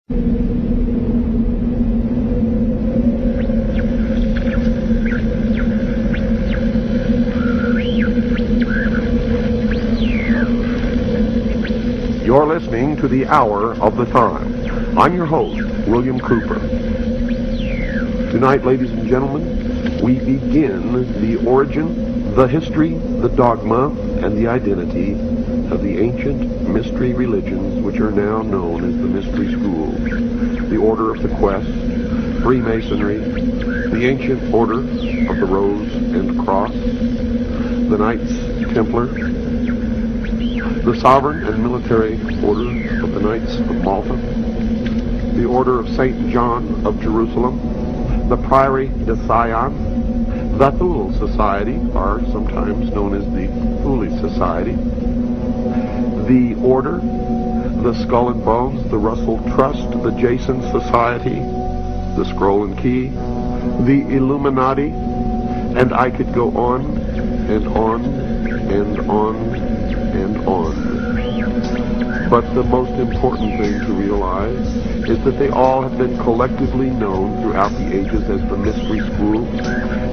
You're listening to the Hour of the Time. I'm your host, William Cooper. Tonight, ladies and gentlemen, we begin the origin, the history, the dogma, and the identity of the ancient mystery religions which are now known as the mystery schools. The Order of the Quest, Freemasonry, the Ancient Order of the Rose and Cross, the Knights Templar, the Sovereign and Military Order of the Knights of Malta, the Order of St. John of Jerusalem, the Priory de Sion, the Thule Society, or sometimes known as the Thule Society, the Order, the Skull and Bones, the Russell Trust, the Jason Society, the Scroll and Key, the Illuminati, and I could go on and on and on and on. But the most important thing to realize is that they all have been collectively known throughout the ages as the mystery schools,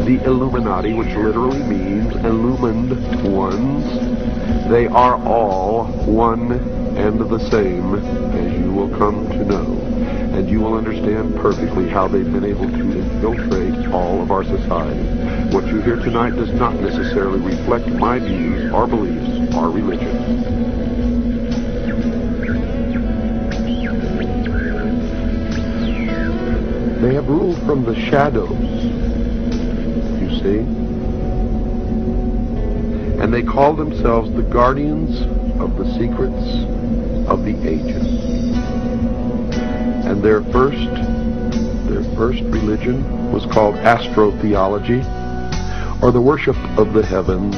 the Illuminati, which literally means illumined ones. They are all one and the same, as you will come to know. And you will understand perfectly how they've been able to infiltrate all of our society. What you hear tonight does not necessarily reflect my views or beliefs or religion. They have ruled from the shadows, you see. And they call themselves the guardians of the secrets of the ages. And their first religion was called astrotheology, or the worship of the heavens.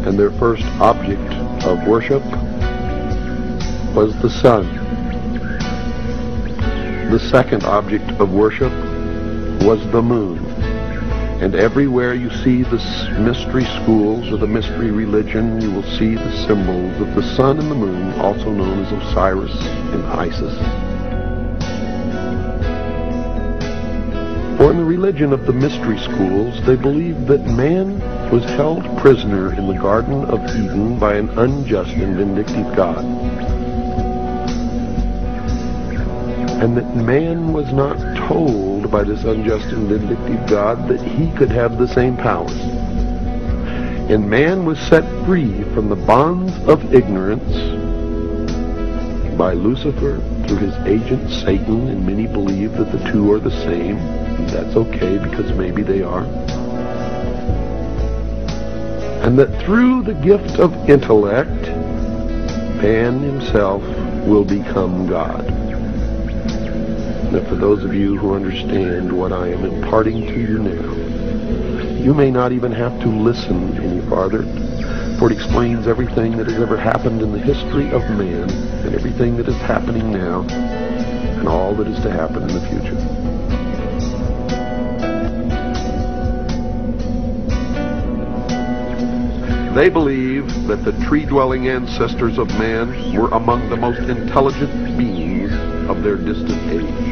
And their first object of worship was the sun. The second object of worship was the moon. And everywhere you see the mystery schools or the mystery religion, you will see the symbols of the sun and the moon, also known as Osiris and Isis. For in the religion of the mystery schools, they believed that man was held prisoner in the Garden of Eden by an unjust and vindictive God. And that man was not told by this unjust and vindictive God that he could have the same powers. And man was set free from the bonds of ignorance by Lucifer through his agent Satan, and many believe that the two are the same. And that's okay, because maybe they are. And that through the gift of intellect, man himself will become God. Now, for those of you who understand what I am imparting to you now, you may not even have to listen any farther, for it explains everything that has ever happened in the history of man, and everything that is happening now, and all that is to happen in the future. They believe that the tree-dwelling ancestors of man were among the most intelligent beings of their distant age.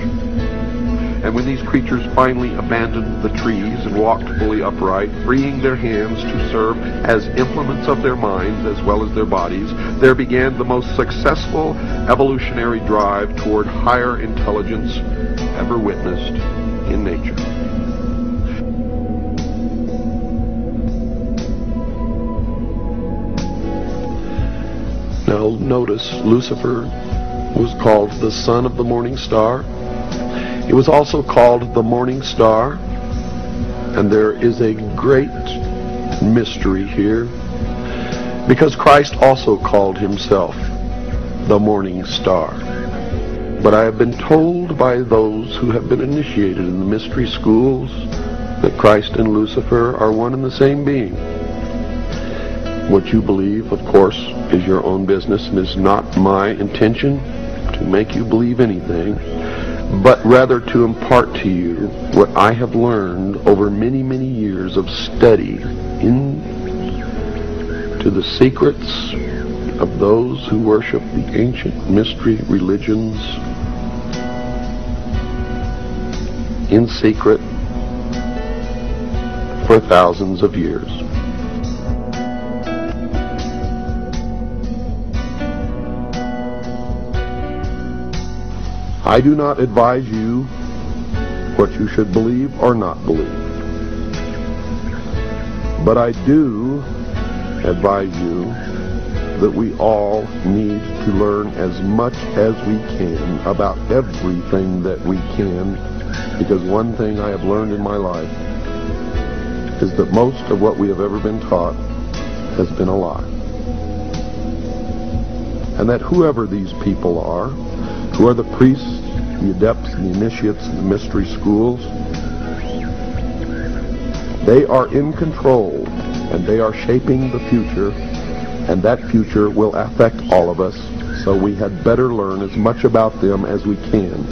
And when these creatures finally abandoned the trees and walked fully upright, freeing their hands to serve as implements of their minds as well as their bodies, there began the most successful evolutionary drive toward higher intelligence ever witnessed in nature. Now notice, Lucifer was called the son of the morning star. He was also called the morning star. And there is a great mystery here, because Christ also called himself the morning star. But I have been told by those who have been initiated in the mystery schools that Christ and Lucifer are one and the same being. What you believe, of course, is your own business, and is not my intention to make you believe anything, but rather to impart to you what I have learned over many, many years of study into the secrets of those who worship the ancient mystery religions in secret for thousands of years. I do not advise you what you should believe or not believe, but I do advise you that we all need to learn as much as we can about everything that we can, because one thing I have learned in my life is that most of what we have ever been taught has been a lie. And that whoever these people are, who are the priests, the adepts, the initiates, the mystery schools, they are in control, and they are shaping the future, and that future will affect all of us, so we had better learn as much about them as we can.